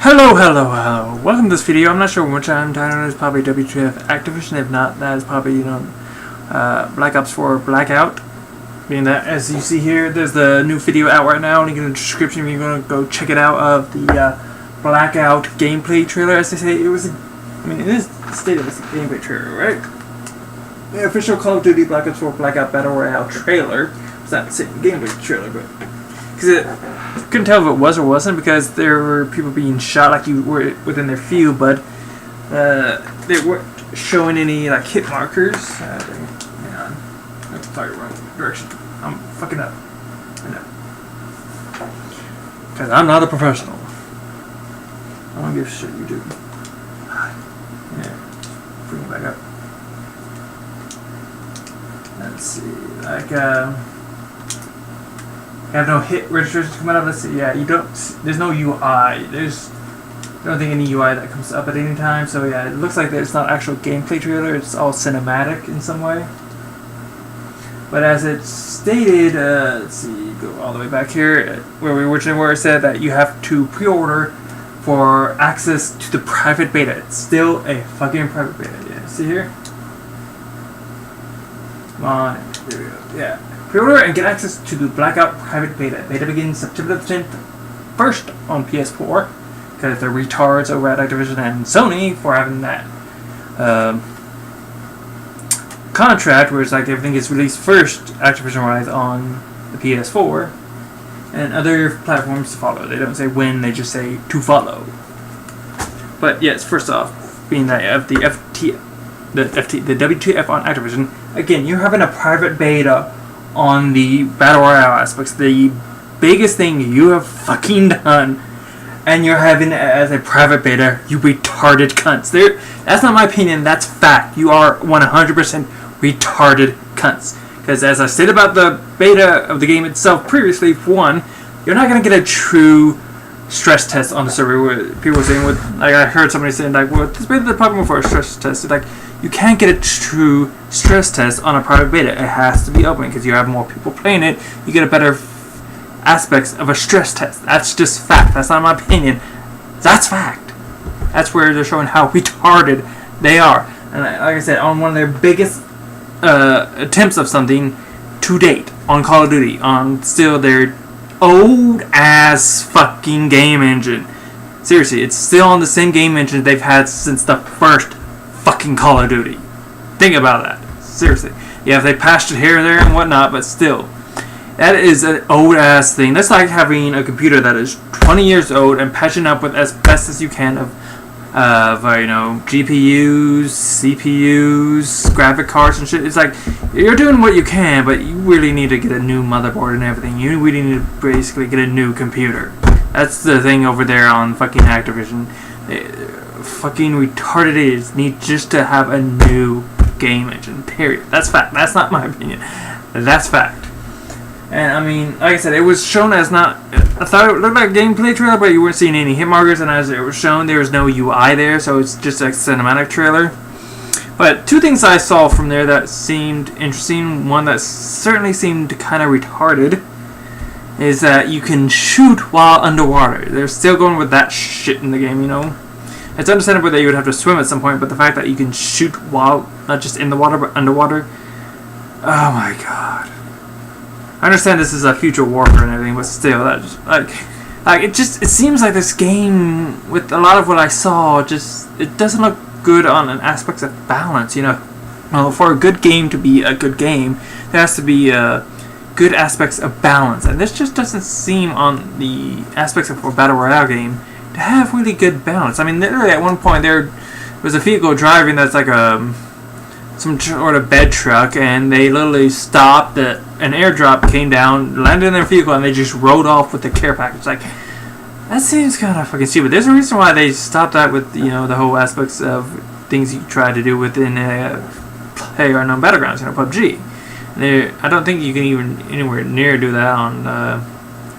Hello. Welcome to this video. I'm not sure which I'm titled. It's probably WTF Activision. If not, that is probably, Black Ops 4 Blackout. Being that, as you see here, there's the new video out right now. Link in the description if you're going to go check it out of the Blackout gameplay trailer. As they say, it is stated as a gameplay trailer, right? The official Call of Duty Black Ops 4 Blackout Battle Royale trailer. It's not the same gameplay trailer, but because couldn't tell if it was or wasn't because there were people being shot like you were within their field, but they weren't showing any like hit markers. Hang on, I'm sorry, wrong direction. I'm fucking up. I know, because I'm not a professional. I don't give a shit. You do. Yeah, bring it back up. Let's see, have no hit registrations coming up. Let's see. Yeah, you don't. There's no UI. I don't think any UI that comes up at any time. So yeah, it looks like it's not actual gameplay trailer. It's all cinematic in some way. But as it's stated, let's see. Go all the way back here where it said that you have to pre-order for access to the private beta. It's still a fucking private beta. Yeah. See here. Come on. There we go. Yeah. Pre-order and get access to the Blackout private beta. Beta begins September the 10th, first on PS4, because they're retards over at Activision and Sony for having that contract where it's like everything gets released first, Activision-wise, on the PS4, and other platforms to follow. They don't say when, they just say to follow. But yes, first off, being that the WTF on Activision, again, you're having a private beta on the Battle Royale aspects, the biggest thing you have fucking done, and you're having it as a private beta, you retarded cunts. That's not my opinion, that's fact. You are 100% retarded cunts. Because as I said about the beta of the game itself previously, for one, you're not going to get a true stress test on the server. Where people were saying, like I heard somebody saying, like, well, this beta is the problem for a stress test. It's like, you can't get a true stress test on a private beta. It has to be open because you have more people playing it. You get a better aspects of a stress test. That's just fact. That's not my opinion. That's fact. That's where they're showing how retarded they are. And like I said, on one of their biggest attempts of something to date on Call of Duty, on still their old ass fucking game engine. Seriously, it's still on the same game engine they've had since the first fucking Call of Duty. Think about that. Seriously. Yeah, if they patched it here and there and whatnot, but still. That is an old ass thing. That's like having a computer that is 20 years old and patching up with as best as you can of GPUs, CPUs, graphic cards and shit. It's like, you're doing what you can, but you really need to get a new motherboard and everything. You really need to basically get a new computer. That's the thing over there on fucking Activision. Fucking retarded idiots need just to have a new game engine, period. That's fact. That's not my opinion. That's fact. And I mean, like I said, it was shown as not, I thought it looked like a gameplay trailer, but you weren't seeing any hit markers, and as it was shown, there was no UI there, so it's just a cinematic trailer. But two things I saw from there that seemed interesting, one that certainly seemed kind of retarded, is that you can shoot while underwater. They're still going with that shit in the game, It's understandable that you would have to swim at some point, but the fact that you can shoot while, not just in the water, but underwater, oh my god. I understand this is a future warfare and everything, but still, that just, it seems like this game, with a lot of what I saw, it doesn't look good on an aspects of balance, for a good game to be a good game, there has to be good aspects of balance, and this just doesn't seem on the aspects of a Battle Royale game to have really good balance. I mean, literally at one point there was a vehicle driving that's like some sort of bed truck, and they literally stopped. An airdrop came down, landed in their vehicle, and they just rode off with the care package. Like, that seems kind of fucking stupid. There's a reason why they stopped that with the whole aspects of things you try to do within PlayerUnknown Battlegrounds, PUBG. I don't think you can even anywhere near do that on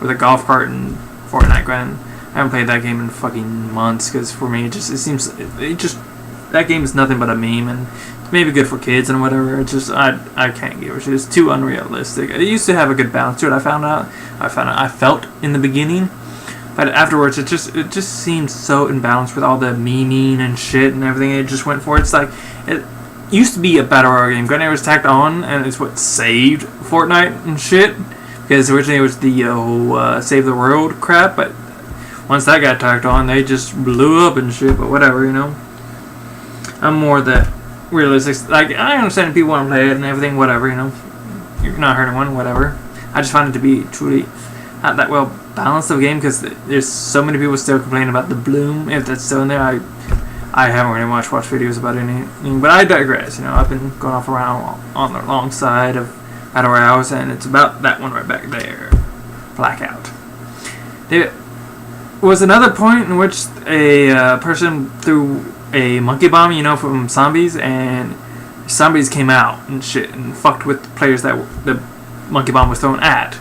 with a golf cart and Fortnite. Granted, I haven't played that game in fucking months because for me it seems that game is nothing but a meme, and it's maybe good for kids and whatever. It's just I can't give a shit. It's too unrealistic. It used to have a good balance to it. I felt in the beginning, But afterwards, it just seemed so imbalanced with all the memeing and shit and everything it just went for. It's like, it used to be a Battle Royale game. Granted, it was tacked on, and it's what saved Fortnite and shit. Because originally it was the Save the World crap, but once that got tacked on, they just blew up and shit, but whatever, you know. I'm more the realistic, like, I understand people want to play it and everything, whatever, you know. You're not hurting one, whatever. I just find it to be truly not that well balanced of a game, because there's so many people still complaining about the bloom, if that's still in there. I haven't really watched videos about anything, but I digress, you know. I've been going off around on the long side of Battle Royales, and it's about that one right back there, Blackout. There was another point in which a person threw a monkey bomb, you know, from zombies, and zombies came out and shit and fucked with the players that the monkey bomb was thrown at.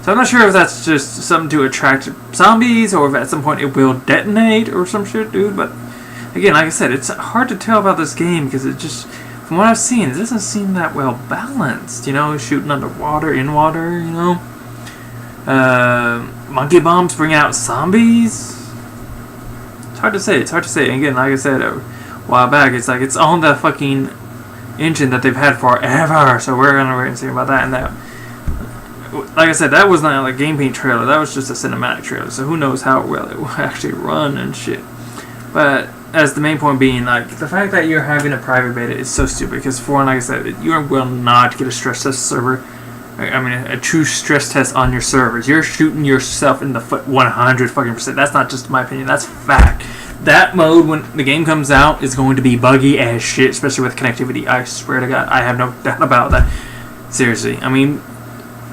So I'm not sure if that's just something to attract zombies, or if at some point it will detonate or some shit, dude. But again, like I said, it's hard to tell about this game, because it just, from what I've seen, it doesn't seem that well balanced. You know, shooting underwater, in water, you know. Monkey bombs bring out zombies. It's hard to say. Again, like I said a while back, it's like it's on the fucking engine that they've had forever. So we're gonna wait and see about that. And that, like I said, that was not like a gameplay trailer. That was just a cinematic trailer. So who knows how well it will actually run and shit. But as the main point being, like, the fact that you're having a private beta is so stupid, because for one, like I said, you will not get a stress test server. I mean, a true stress test on your servers. You're shooting yourself in the foot 100%. That's not just my opinion. That's fact. That mode, when the game comes out, is going to be buggy as shit, especially with connectivity. I swear to God, I have no doubt about that. Seriously. I mean,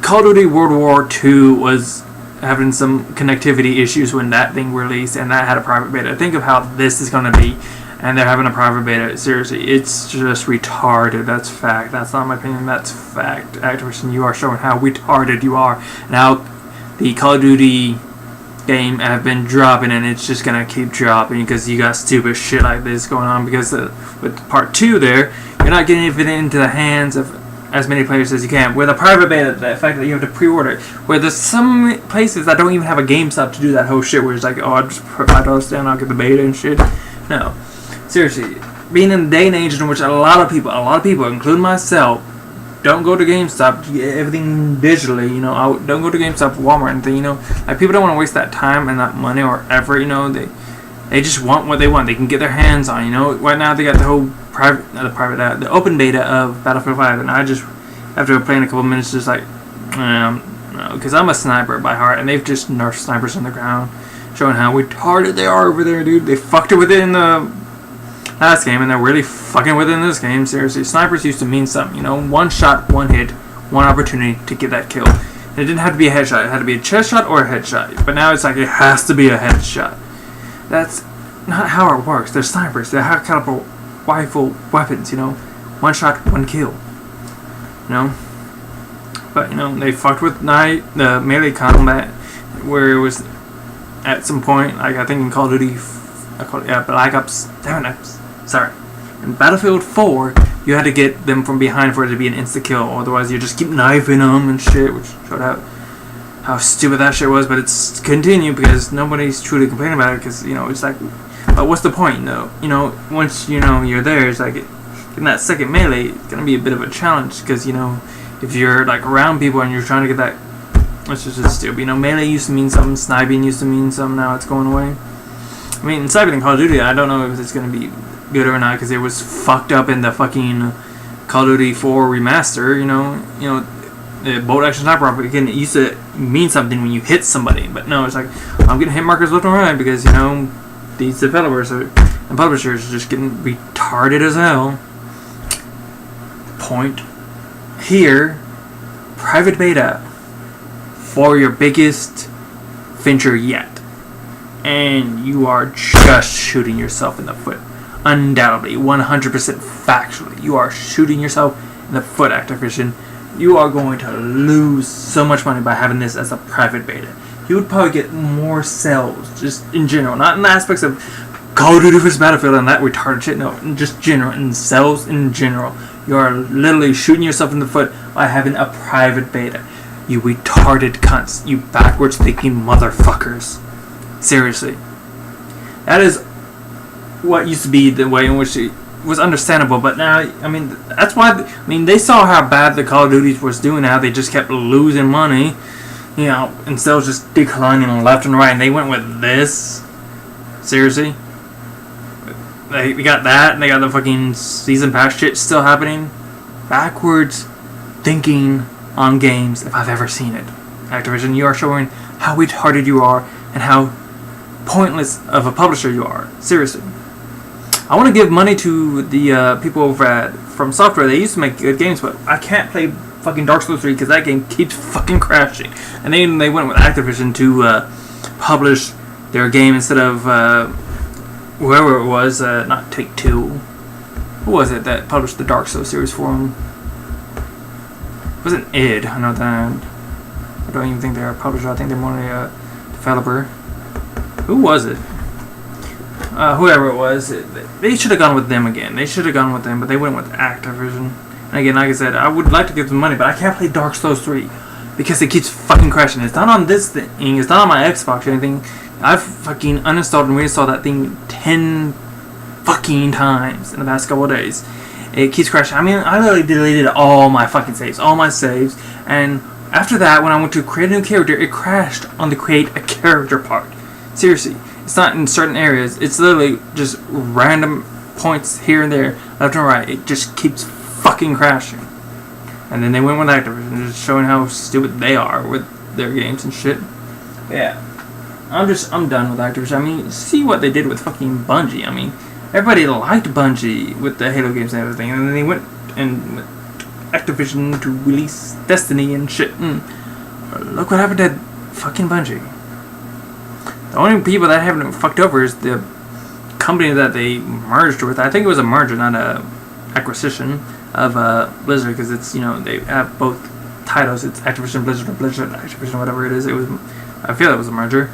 Call of Duty World War II was having some connectivity issues when that thing released, and that had a private beta. Think of how this is going to be, and they're having a private beta. Seriously, it's just retarded. That's fact. That's not my opinion. That's fact. Activision, you are showing how retarded you are, and how the Call of Duty game have been dropping, and it's just going to keep dropping because you got stupid shit like this going on. Because with part 2 there, you're not getting it into the hands of as many players as you can. With a private beta, the fact that you have to pre-order it, where there's some places that don't even have a GameStop to do that whole shit, where it's like, oh, I'll just put $5 down, I'll get the beta and shit. No. Seriously, being in the day and age in which a lot of people, including myself, don't go to GameStop to get everything digitally, you know. Don't go to GameStop, Walmart, and thing, you know. Like, people don't want to waste that time and that money or effort, you know. They just want what they want. They can get their hands on, you know. Right now they got the whole the open beta of Battlefield 5, and I just, after playing a couple minutes, just like, no, because I'm a sniper by heart, and they've just nerfed snipers on the ground, showing how retarded they are over there, dude. They fucked it with it in the last game, and they're really fucking with it in this game. Seriously, snipers used to mean something, you know. One shot, one hit, one opportunity to get that kill. And it didn't have to be a headshot. It had to be a chest shot or a headshot. But now it's like it has to be a headshot. That's not how it works. They're snipers. They're high caliber rifle weapons, you know. One shot, one kill. You know? But, you know, they fucked with the melee combat, where it was at some point, like I think in Call of Duty, Black Ops, sorry. In Battlefield 4, you had to get them from behind for it to be an insta kill, otherwise you just keep knifing them and shit, which showed how stupid that shit was. But it's continued because nobody's truly complaining about it, because, you know, it's like, but what's the point, though? You know, once, you know, you're there, it's like, in that second melee, it's gonna be a bit of a challenge, because, you know, if you're like around people and you're trying to get that, it's just stupid. You know, melee used to mean something, sniping used to mean something, now it's going away. I mean, sniping in Call of Duty, I don't know if it's gonna be good or not, because it was fucked up in the fucking Call of Duty 4 remaster. You know, the bolt action sniper rifle, again, it used to mean something when you hit somebody, but no, it's like, I'm getting hit markers left and right, because, you know, these developers and publishers are just getting retarded as hell. Point here, private beta for your biggest venture yet, and you are just shooting yourself in the foot. Undoubtedly, 100% factually, you are shooting yourself in the foot, Activision. You are going to lose so much money by having this as a private beta. You would probably get more sales, just in general, not in the aspects of Call of Duty vs. Battlefield and that retarded shit, no, just general, in sales in general. You are literally shooting yourself in the foot by having a private beta. You retarded cunts. You backwards thinking motherfuckers. Seriously. That is what used to be the way in which it was understandable, but now, I mean, that's why, I mean, they saw how bad the Call of Duty was doing, how they just kept losing money, you know, instead of just declining left and right, and they went with this. Seriously? They got that, and they got the fucking season pass shit still happening. Backwards thinking on games, if I've ever seen it. Activision, you are showing how retarded you are, and how pointless of a publisher you are. Seriously. I want to give money to the people over at From Software. They used to make good games, but I can't play fucking Dark Souls 3 because that game keeps fucking crashing. And then they went with Activision to publish their game instead of whoever it was, not Take-Two. Who was it that published the Dark Souls series for them? It wasn't id, I know that. I don't even think they're a publisher. I think they're more a developer. Who was it? Whoever it was, they should have gone with them again. They should have gone with them, but they went with Activision. And again, like I said, I would like to give them money, but I can't play Dark Souls 3 because it keeps fucking crashing. It's not on this thing. It's not on my Xbox or anything. I've fucking uninstalled and reinstalled that thing 10 fucking times in the past couple of days. It keeps crashing. I mean, I literally deleted all my fucking saves, and after that, when I went to create a new character, it crashed on the create a character part. Seriously. It's not in certain areas. It's literally just random points here and there, left and right. It just keeps fucking crashing. And then they went with Activision, just showing how stupid they are with their games and shit. Yeah. I'm done with Activision. I mean, see what they did with fucking Bungie. I mean, everybody liked Bungie with the Halo games and everything. And then they went and with Activision to release Destiny and shit. And look what happened to fucking Bungie. The only people that haven't fucked over is the company that they merged with. I think it was a merger, not a acquisition of Blizzard, because it's, you know, they have both titles. It's Activision Blizzard or Blizzard Activision, whatever it is. I feel it was a merger,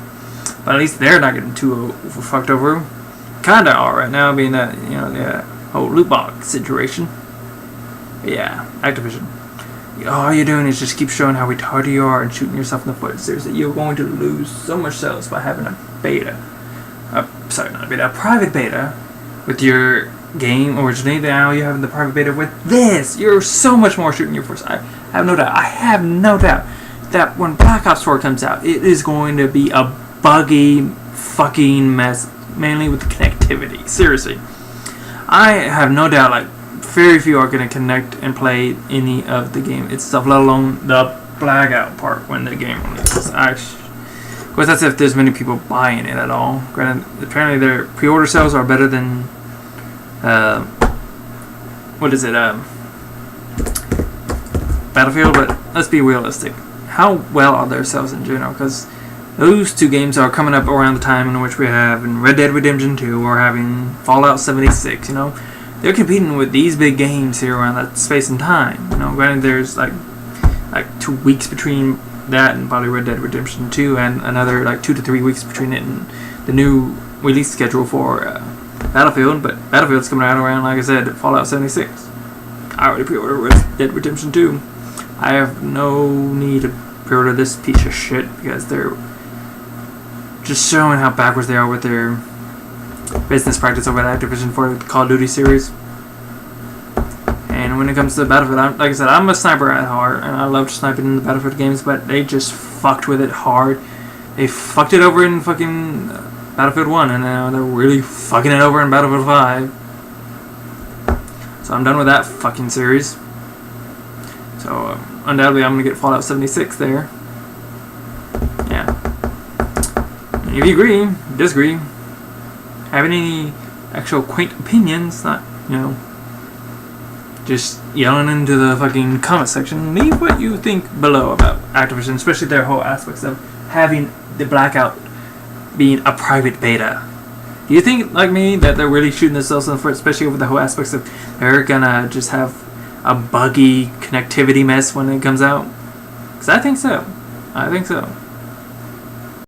but at least they're not getting too fucked over. Kinda are right now, being that, you know, the whole loot box situation. But yeah, Activision. All you're doing is just keep showing how retarded you are and shooting yourself in the foot. Seriously, you're going to lose so much sales by having a beta. Not a beta, a private beta with your game originally. Now you're having the private beta with this. You're so much more shooting your foot. I have no doubt that when Black Ops 4 comes out, it is going to be a buggy fucking mess, mainly with the connectivity. Seriously. I have no doubt, like, very few are going to connect and play any of the game itself, let alone the Blackout part when the game releases. Of course, that's if there's many people buying it at all. Granted, apparently their pre-order sales are better than, Battlefield, but let's be realistic. How well are their sales in general? Because those two games are coming up around the time in which we have in Red Dead Redemption 2 or having Fallout 76, you know? They're competing with these big games here around that space and time. You know, granted, there's like 2 weeks between that and probably Red Dead Redemption 2, and another like 2 to 3 weeks between it and the new release schedule for Battlefield. But Battlefield's coming out around, like I said, Fallout 76. I already pre-ordered Red Dead Redemption 2. I have no need to pre-order this piece of shit because they're just showing how backwards they are with their business practice over at Activision for the Call of Duty series. And when it comes to Battlefield, like I said, I'm a sniper at heart, and I loved sniping in the Battlefield games, but they just fucked with it hard. They fucked it over in fucking Battlefield 1, and now they're really fucking it over in Battlefield 5. So I'm done with that fucking series. So undoubtedly I'm going to get Fallout 76 there. Yeah. If you agree, disagree, have any actual quaint opinions, not, you know, just yelling into the fucking comment section, leave what you think below about Activision, especially their whole aspects of having the Blackout being a private beta. Do you think, like me, that they're really shooting themselves in the foot, especially over the whole aspects of they're gonna just have a buggy connectivity mess when it comes out? Because I think so.